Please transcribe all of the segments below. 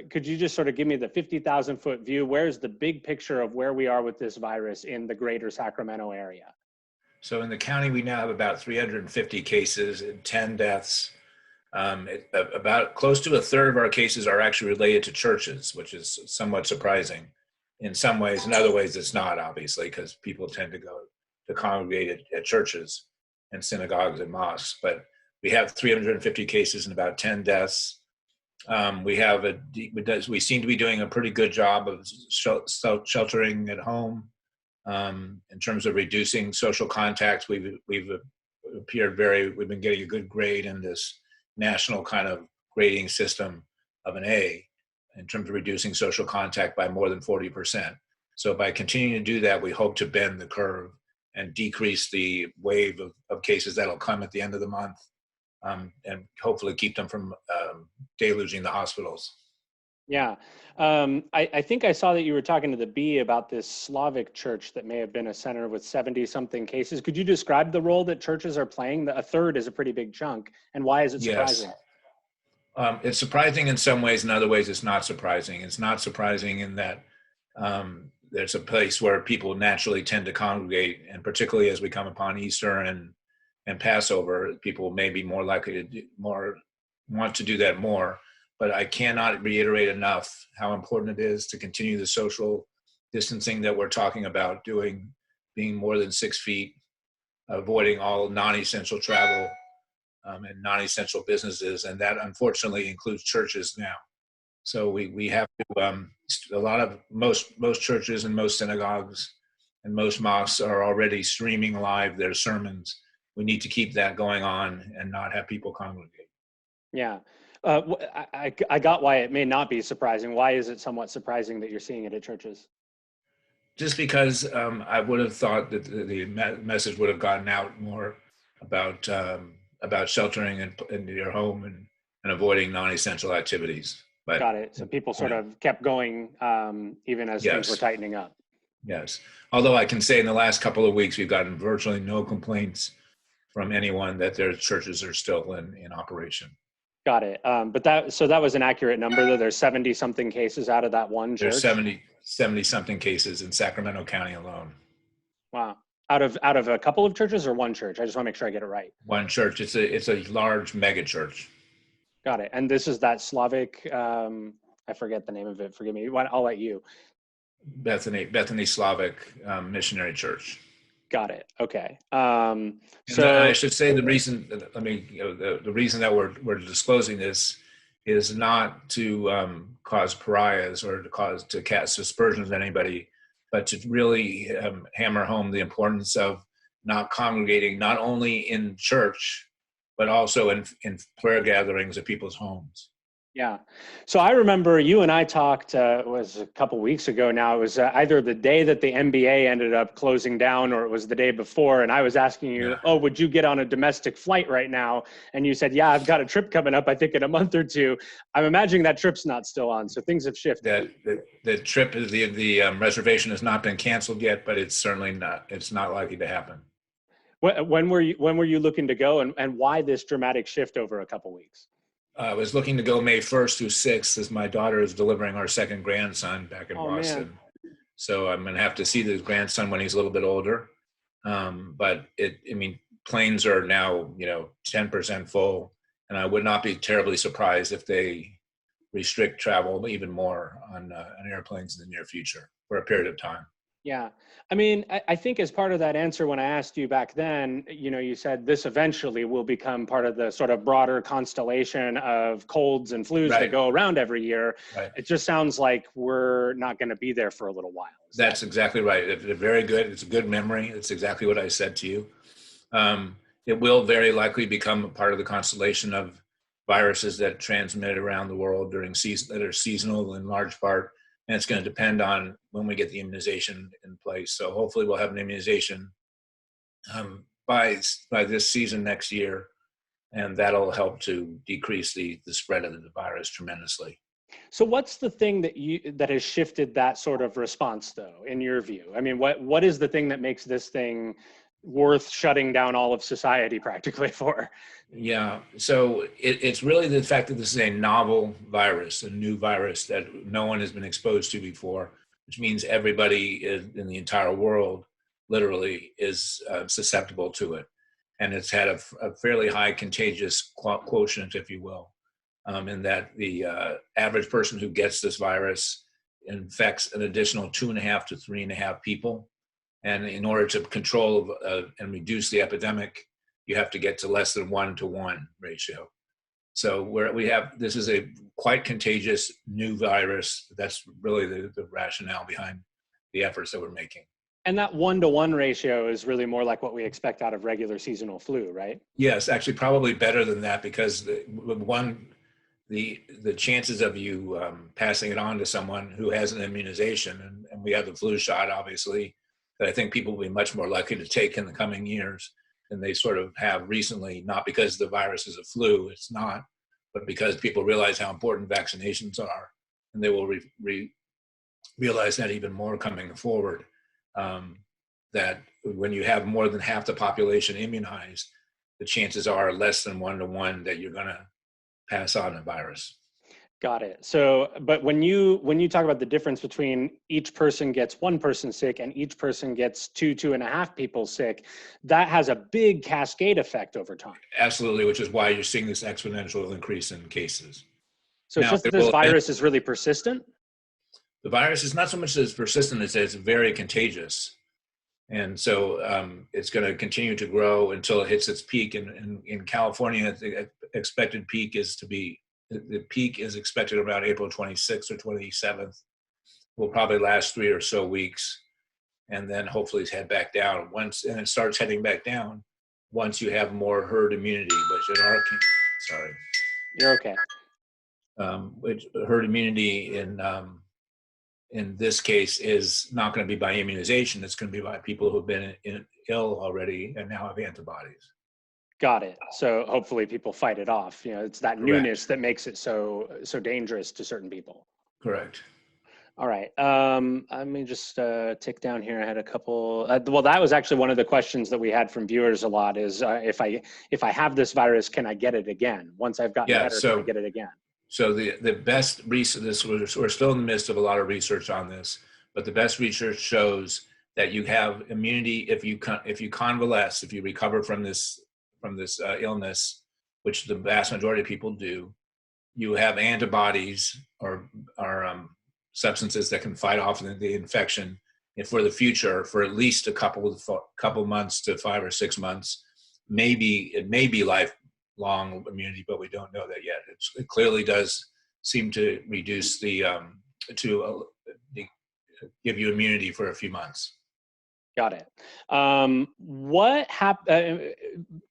Could you just sort of give me the 50,000 foot view? Where's the big picture of where we are with this virus in the greater Sacramento area? So in the county, we now have about 350 cases and 10 deaths. About close to a third of our cases are actually related to churches, which is somewhat surprising in some ways. In other ways, it's not, obviously, because people tend to go to congregate at churches and synagogues and mosques. But we have 350 cases and about 10 deaths. We seem to be doing a pretty good job of sheltering at home. In terms of reducing social contacts, we've been getting a good grade in this national kind of grading system of an A in terms of reducing social contact by more than 40%. So by continuing to do that, we hope to bend the curve and decrease the wave of cases that'll come at the end of the month, and hopefully keep them from deluging the hospitals. Yeah. I think I saw that you were talking to the Bee about this Slavic church that may have been a center with 70 something cases. Could you describe the role that churches are playing? A third is a pretty big chunk. And why is it surprising? Yes. It's surprising in some ways. In other ways, it's not surprising. It's not surprising in that there's a place where people naturally tend to congregate, and particularly as we come upon Easter and Passover, people may be more likely to want to do that more. But I cannot reiterate enough how important it is to continue the social distancing that we're talking about doing, being more than 6 feet, avoiding all non-essential travel and non-essential businesses. And that unfortunately includes churches now. So we have to, most churches and most synagogues and most mosques are already streaming live their sermons. We need to keep that going on and not have people congregate. Yeah. I got why it may not be surprising. Why is it somewhat surprising that you're seeing it at churches? Just because I would have thought that the message would have gotten out more about sheltering in your home and avoiding non-essential activities. But, got it. So people sort of kept going even as things were tightening up. Yes. Although I can say in the last couple of weeks, we've gotten virtually no complaints from anyone that their churches are still in operation. Got it. But that was an accurate number, though. There's 70 something cases out of that one church. There's 70 something cases in Sacramento County alone. Wow. Out of a couple of churches or one church? I just want to make sure I get it right. One church. It's a large mega church. Got it. And this is that Slavic, I forget the name of it. Forgive me. I'll let you. Bethany Slavic Missionary Church. Got it. Okay. So I should say the reason that we're disclosing this is not to cause pariahs or to cast aspersions on anybody, but to really hammer home the importance of not congregating, not only in church, but also in prayer gatherings at people's homes. Yeah. So I remember you and I talked, it was a couple weeks ago now. It was either the day that the NBA ended up closing down or it was the day before. And I was asking you, oh, would you get on a domestic flight right now? And you said, yeah, I've got a trip coming up, I think in a month or two. I'm imagining that trip's not still on. So things have shifted. The trip, the reservation has not been canceled yet, but it's certainly not, it's not likely to happen. When were you looking to go and why this dramatic shift over a couple weeks? I was looking to go May 1st through 6th as my daughter is delivering our second grandson back in Boston. Man. So I'm going to have to see the grandson when he's a little bit older. But planes are now, 10% full, and I would not be terribly surprised if they restrict travel even more on airplanes in the near future for a period of time. Yeah. I mean, I think as part of that answer, when I asked you back then, you said this eventually will become part of the sort of broader constellation of colds and flus that go around every year. Right. It just sounds like we're not going to be there for a little while. That's exactly right. They're very good. It's a good memory. It's exactly what I said to you. It will very likely become a part of the constellation of viruses that transmit around the world during that are seasonal in large part. And it's going to depend on when we get the immunization in place. So hopefully we'll have an immunization by this season next year, and that'll help to decrease the spread of the virus tremendously. So what's the thing that has shifted that sort of response, though, in your view? I mean, what is the thing that makes this thing worth shutting down all of society practically for. Yeah, so it's really the fact that this is a novel virus, a new virus that no one has been exposed to before, which means everybody in the entire world literally is susceptible to it. And it's had a fairly high contagious quotient, if you will, in that the average person who gets this virus infects an additional 2.5 to 3.5 people. And in order to control and reduce the epidemic, you have to get to less than 1-to-1 ratio. So this is a quite contagious new virus. That's really the rationale behind the efforts that we're making. And that 1-to-1 ratio is really more like what we expect out of regular seasonal flu, right? Yes, actually probably better than that, because the chances of you passing it on to someone who has an immunization, and we have the flu shot, obviously, that I think people will be much more likely to take in the coming years than they sort of have recently, not because the virus is a flu, it's not, but because people realize how important vaccinations are, and they will realize that even more coming forward, that when you have more than half the population immunized, the chances are less than 1-to-1 that you're going to pass on a virus. Got it. So, but when you talk about the difference between each person gets one person sick and each person gets 2.5 people sick, that has a big cascade effect over time. Absolutely, which is why you're seeing this exponential increase in cases. So it's just that this virus is really persistent? The virus is not so much that it's persistent as it's very contagious. And so it's going to continue to grow until it hits its peak. In California, the expected peak the peak is expected around April 26th or 27th. Will probably last 3 or so weeks, and then hopefully head back down. And it starts heading back down once you have more herd immunity, which You're okay. Which herd immunity in this case is not going to be by immunization. It's going to be by people who've been ill already and now have antibodies. Got it. So hopefully people fight it off. It's that Correct. newness that makes it so dangerous to certain people. Correct. All right. Let me just tick down here. I had a couple. Well, that was actually one of the questions that we had from viewers a lot is if I have this virus, can I get it again? Once I've gotten better, can I get it again? So the best research, we're still in the midst of a lot of research on this, but the best research shows that you have immunity if you convalesce, if you recover from this illness, which the vast majority of people do. You have antibodies or substances that can fight off the infection, and for the future, for at least a couple months to 5 or 6 months. It may be lifelong immunity, but we don't know that yet. It clearly does seem to reduce give you immunity for a few months. Got it. What happened?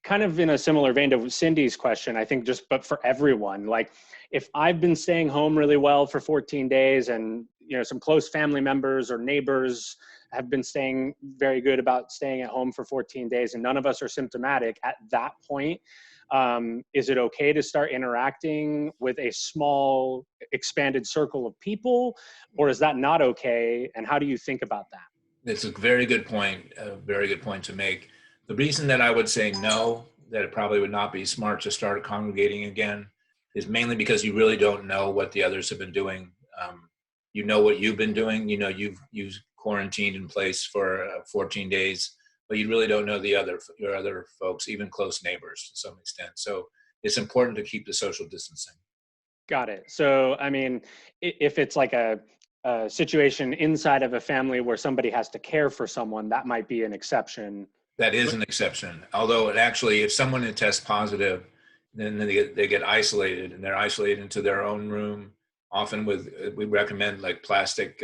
Kind of in a similar vein to Cindy's question, I think, but for everyone, like if I've been staying home really well for 14 days, and some close family members or neighbors have been staying very good about staying at home for 14 days, and none of us are symptomatic, at that point, is it okay to start interacting with a small, expanded circle of people, or is that not okay? And how do you think about that? It's a very good point to make. The reason that I would say no, that it probably would not be smart to start congregating again, is mainly because you really don't know what the others have been doing. You know what you've been doing. You've quarantined in place for 14 days, but you really don't know your other folks, even close neighbors to some extent. So it's important to keep the social distancing. Got it. So, I mean, if it's like a situation inside of a family where somebody has to care for someone, that might be an exception. That is an exception. Although if someone tests positive, then they get isolated, and they're isolated into their own room, often we recommend like plastic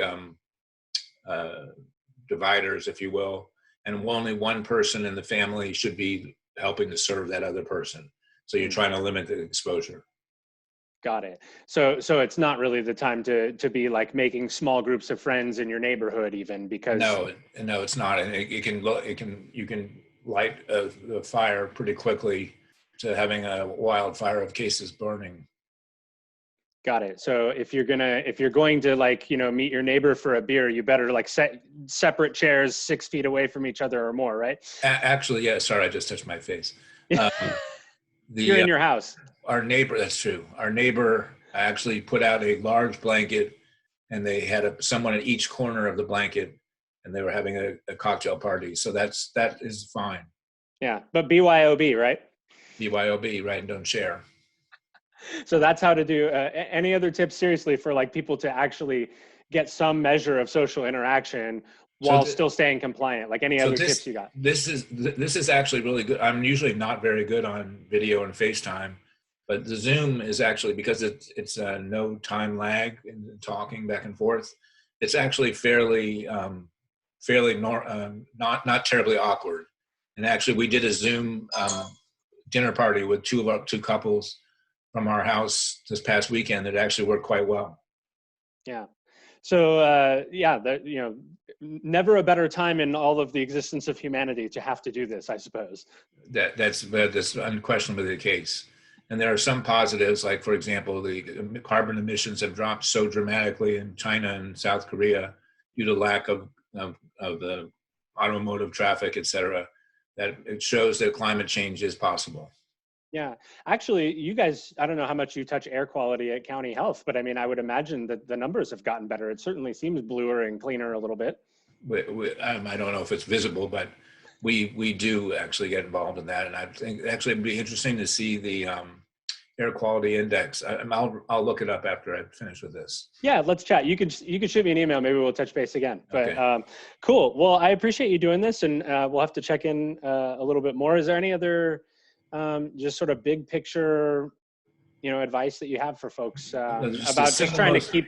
dividers, if you will, and only one person in the family should be helping to serve that other person. So you're trying to limit the exposure. Got it. So it's not really the time to be like making small groups of friends in your neighborhood, even, because no, it's not. And you can light a fire pretty quickly to having a wildfire of cases burning. Got it. So if you're going to like, meet your neighbor for a beer, you better like set separate chairs 6 feet away from each other or more, right? Actually, yeah. Sorry, I just touched my face. You're The in your house. Our neighbor, that's true. Our neighbor actually put out a large blanket, and they had someone at each corner of the blanket, and they were having a cocktail party. So that is fine. Yeah, but BYOB, right? BYOB, right? And don't share. So that's how to do. Any other tips, seriously, for like people to actually get some measure of social interaction while still staying compliant? Like any other tips you got? This is actually really good. I'm usually not very good on video and FaceTime, but the Zoom is actually, because it's no time lag in talking back and forth. It's actually fairly not terribly awkward. And actually, we did a Zoom dinner party with two couples from our house this past weekend that actually worked quite well. Yeah. So never a better time in all of the existence of humanity to have to do this, I suppose. That's unquestionably the case. And there are some positives, like, for example, the carbon emissions have dropped so dramatically in China and South Korea due to lack of the automotive traffic, et cetera, that it shows that climate change is possible. Yeah, actually, you guys, I don't know how much you touch air quality at County Health, but I mean, I would imagine that the numbers have gotten better. It certainly seems bluer and cleaner a little bit. I don't know if it's visible, but we do actually get involved in that. And I think actually it'd be interesting to see the air quality index. I'll look it up after I finish with this. Yeah, let's chat. You could shoot me an email. Maybe we'll touch base again. But okay. Cool. Well, I appreciate you doing this, and we'll have to check in a little bit more. Is there any other just sort of big picture, advice that you have for folks about just trying to keep,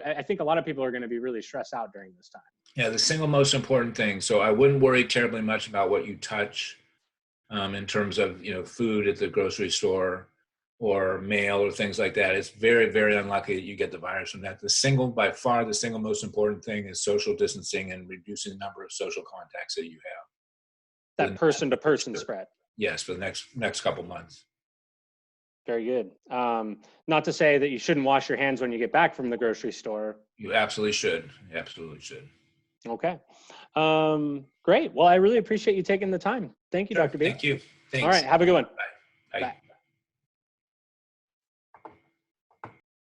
I think a lot of people are going to be really stressed out during this time. Yeah, the single most important thing. So I wouldn't worry terribly much about what you touch in terms of, food at the grocery store or mail or things like that. It's very, very unlikely that you get the virus from that. By far, the single most important thing is social distancing and reducing the number of social contacts that you have. That person-to-person spread. Yes, for the next couple months. Very good. Not to say that you shouldn't wash your hands when you get back from the grocery store. You absolutely should. You absolutely should. Okay. Great. Well, I really appreciate you taking the time. Thank you, Sure. Dr. B. Thank you. Thanks. All right. Have a good one. Bye. Bye.